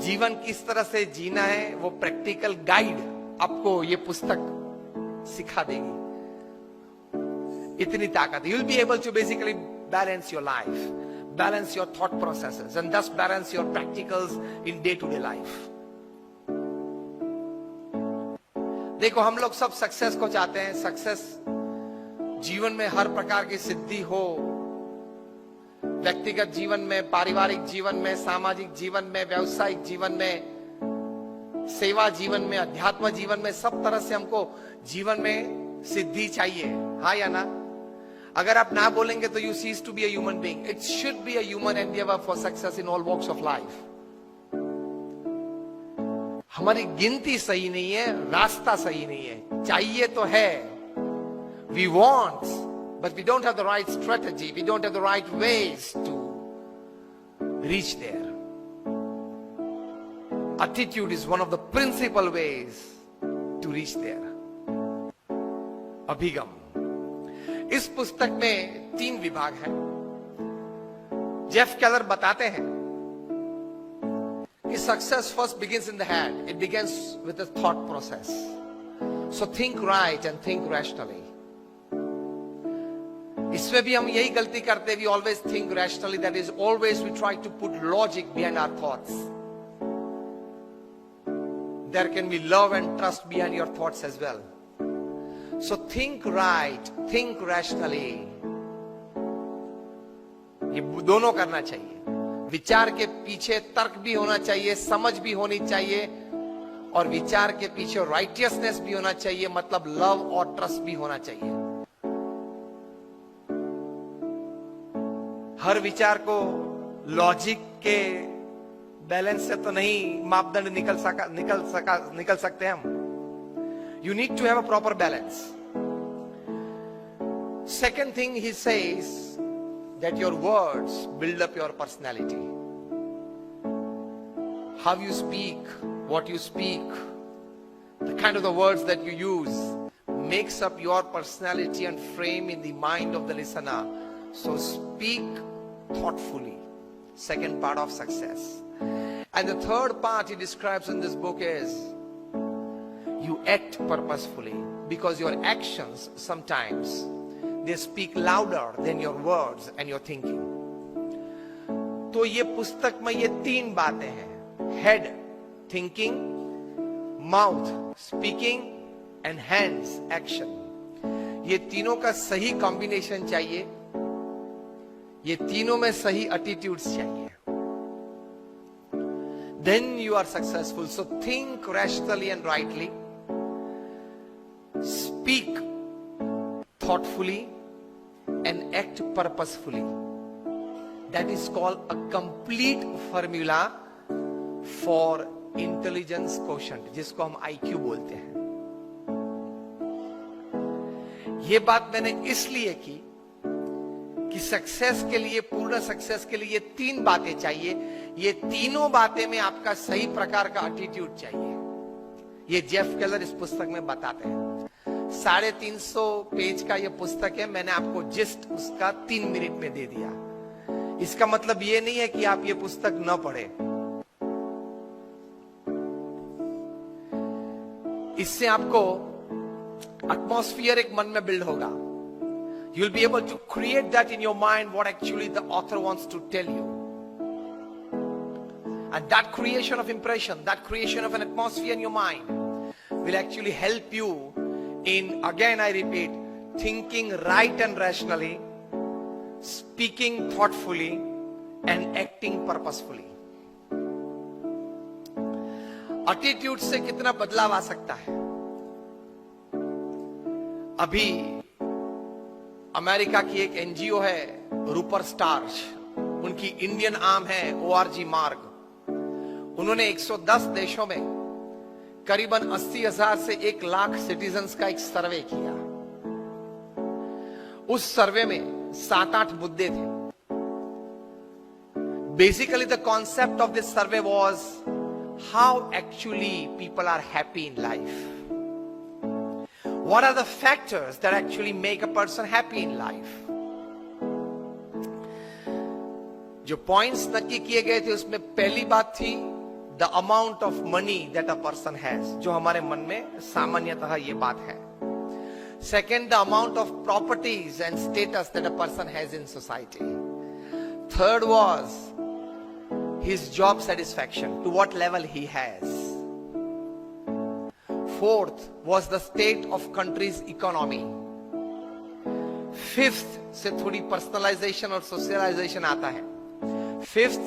जीवन किस तरह से जीना है वो प्रैक्टिकल गाइड आपको ये पुस्तक सिखा देगी। इतनी ताकत। You will be able to basically balance your life, balance your thought processes and thus balance your practicals in day to day life. देखो हम लोग सब सक्सेस को चाहते हैं। सक्सेस जीवन में हर प्रकार की सिद्धि हो, व्यक्तिगत जीवन में, पारिवारिक जीवन में, सामाजिक जीवन में, व्यावसायिक जीवन में, सेवा जीवन में, अध्यात्म जीवन में, सब तरह से हमको जीवन में सिद्धि चाहिए। हाँ या ना? अगर आप ना बोलेंगे तो you cease to be a human being. It should be a human endeavour for success in all walks of life. हमारी गिनती सही नहीं है, रास्ता सही नहीं है। चाहिए तो है, we want, but we don't have the right strategy, we don't have the right ways to reach there. Attitude is one of the principal ways to reach there. अभिगम। इस पुस्तक में 3 विभाग हैं। जेफ केलर बताते हैं कि success first begins in the head. It begins with the thought process. So think right and think rationally. इसमें भी हम यही गलती करते हैं। We always think rationally, that is always we try to put logic behind our thoughts. There can be love and trust behind your thoughts as well. So think right, think rationally. ये दोनों करना चाहिए। विचार के पीछे तर्क भी होना चाहिए, समझ भी होनी चाहिए, और विचार के पीछे राइटियसनेस भी होना चाहिए, मतलब लव और ट्रस्ट भी होना चाहिए। हर विचार को लॉजिक के बैलेंस से तो नहीं मापदंड निकल सकते हम। You need to have a proper balance. Second thing he says that your words build up your personality. How you speak, what you speak, the kind of the words that you use makes up your personality and frame in the mind of the listener. So speak thoughtfully. Second part of success. And the third part he describes in this book is you act purposefully, because your actions sometimes they speak louder than your words and your thinking. तो ये पुस्तक में ये 3 बातें हैं: head thinking, mouth speaking and hands action. ये तीनों का सही कॉम्बिनेशन चाहिए। ये तीनों में सही एटीट्यूड्स चाहिए। Then you are successful. So think rationally and rightly. Speak thoughtfully and act purposefully. That is called a complete formula for intelligence quotient, जिसको हम IQ बोलते हैं। ये बात मैंने इसलिए की कि सक्सेस के लिए, पूर्ण सक्सेस के लिए ये 3 बातें चाहिए। ये तीनों बातें में आपका सही प्रकार का एटीट्यूड चाहिए। ये जेफ केलर इस पुस्तक में बताते हैं। 350 पेज का ये पुस्तक है। मैंने आपको जिस्ट उसका 3 मिनट में दे दिया। इसका मतलब ये नहीं है कि आप ये पुस्तक न पढ़े। इससे आपको एटमॉस्फियर एक मन में बिल्ड होगा। You'll be able to create that in your mind, what actually the author wants to tell you. And that creation of impression, that creation of an atmosphere in your mind will actually help you in, again I repeat, thinking right and rationally, speaking thoughtfully and acting purposefully. Attitude से कितना बदलाव आ सकता है? अभी America की एक NGO है रूपर starch, उनकी इंडियन आर्म है ORG मार्ग। उन्होंने 110 देशों में करीबन 80,000 से 1 लाख सिटीजन्स का एक सर्वे किया। उस सर्वे में 7-8 मुद्दे थे। Basically the concept of this survey was how actually people are happy in life. What are the factors that actually make a person happy in life? जो पॉइंट्स नक्की किए गए थे उसमें पहली बात थी the amount of money that a person has, जो हमारे मन में सामान्यतः ये बात है. Second, the amount of properties and status that a person has in society. Third was his job satisfaction, to what level he has. Fourth was the state of country's economy. Fifth से थोड़ी personalization और socialization आता है. Fifth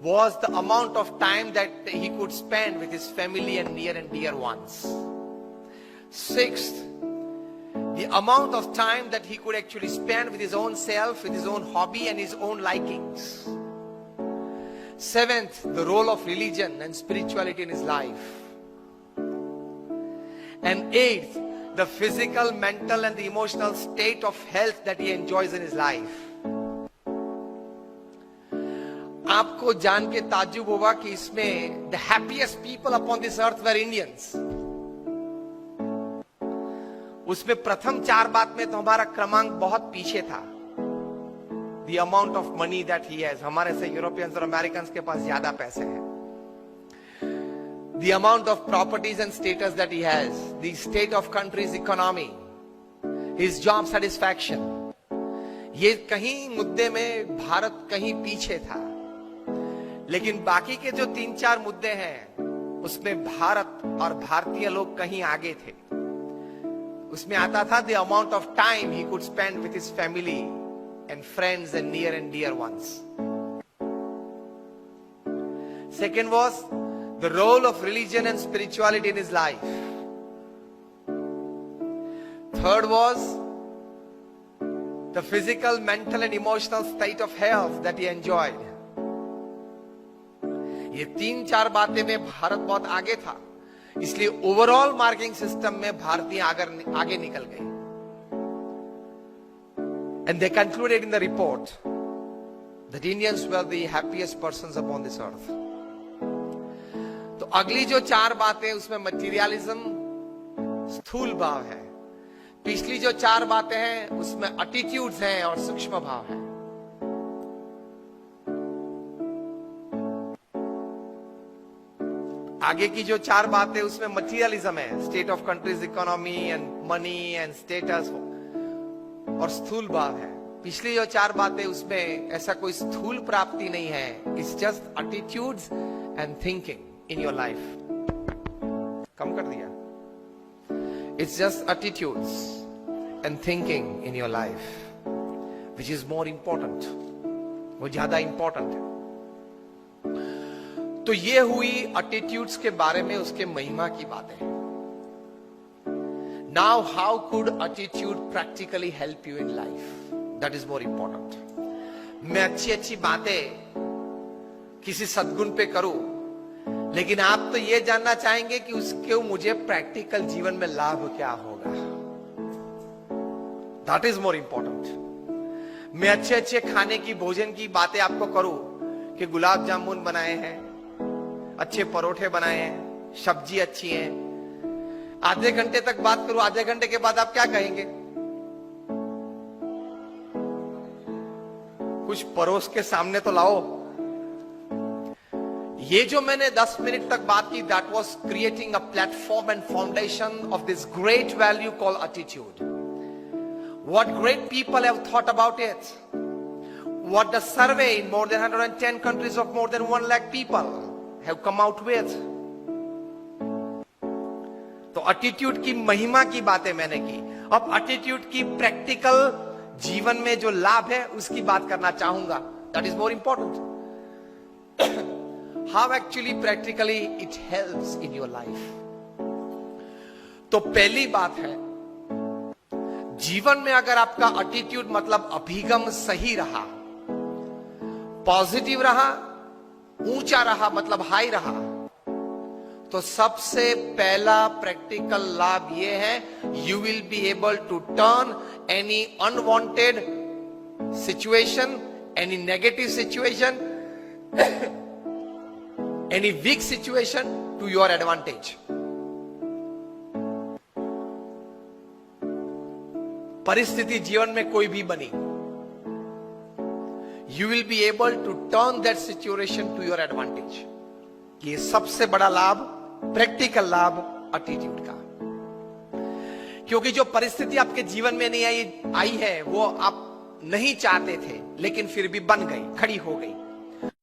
was the amount of time that he could spend with his family and near and dear ones. Sixth, the amount of time that he could actually spend with his own self, with his own hobby and his own likings. Seventh, the role of religion and spirituality in his life. And eighth, the physical, mental and the emotional state of health that he enjoys in his life. आपको जान के ताज्जुब होगा कि इसमें the happiest people upon this earth were Indians. उसमें प्रथम 4 बात में तो हमारा क्रमांक बहुत पीछे था. The amount of money that he has, हमारे से यूरोपियंस और अमेरिकन्स के पास ज्यादा पैसे हैं. The amount of properties and status that he has, the state of country's economy, his job satisfaction. ये कहीं मुद्दे में भारत कहीं पीछे था. लेकिन बाकी के जो 3-4 मुद्दे हैं उसमें भारत और भारतीय लोग कहीं आगे थे. उसमें आता था the amount of time he could spend with his family and friends and near and dear ones. Second was the role of religion and spirituality in his life. Third was the physical, mental and emotional state of health that he enjoyed. ये 3-4 बातें में भारत बहुत आगे था, इसलिए overall marking system में भारतीय आगे निकल गए. And they concluded in the report that Indians were the happiest persons upon this earth. तो अगली जो 4 बातें उसमें मटीरियलिज्म, स्थूल भाव है. पिछली जो 4 बातें हैं उसमें एटीट्यूड्स हैं और सूक्ष्म भाव है. आगे की जो 4 बातें उसमें मटीरियलिज्म है, state of countries economy and money and status और स्थूल भाव है. पिछली जो 4 बातें उसमें ऐसा कोई स्थूल प्राप्ति नहीं है. It's just attitudes and thinking in your life. कम कर दिया. It's just attitudes and thinking in your life which is more important. वो ज्यादा इंपॉर्टेंट है. तो ये हुई एटीट्यूड्स के बारे में उसके महिमा की बातें. Now how could attitude practically help you in life? That is more important. मैं अच्छी बातें किसी सद्गुण पे करूं, लेकिन आप तो ये जानना चाहेंगे कि उसके मुझे प्रैक्टिकल जीवन में लाभ क्या होगा. That is more important. मैं अच्छे खाने की, भोजन की बातें आपको करूं कि गुलाब जामुन बनाए हैं, अच्छे परोठे बनाए हैं, सब्जी अच्छी है. आधे घंटे तक बात करूं, आधे घंटे के बाद आप क्या कहेंगे? कुछ परोस के सामने तो लाओ. ये जो मैंने 10 मिनट तक बात की, that was creating a platform and foundation of this great value called attitude. What great people have thought about it. What the survey in more than 110 countries of more than 1 lakh people have come out with. तो attitude की महिमा की बातें मैंने की. अब attitude की practical जीवन में जो लाभ है उसकी बात करना चाहूंगा. That is more important. How actually practically it helps in your life. तो पहली बात है, जीवन में अगर आपका एटीट्यूड मतलब अभिगम सही रहा, पॉजिटिव रहा, ऊंचा रहा मतलब हाई रहा, तो सबसे पहला प्रैक्टिकल लाभ यह है, you will be able to turn any unwanted situation, any negative situation, any weak situation to your advantage. परिस्थिति जीवन में कोई भी बनी, you will be able to turn that situation to your advantage. ये सबसे बड़ा लाभ, प्रैक्टिकल लाभ एटीट्यूड का। क्योंकि जो परिस्थिति आपके जीवन में नहीं आई है, वो आप नहीं चाहते थे, लेकिन फिर भी बन गई, खड़ी हो गई।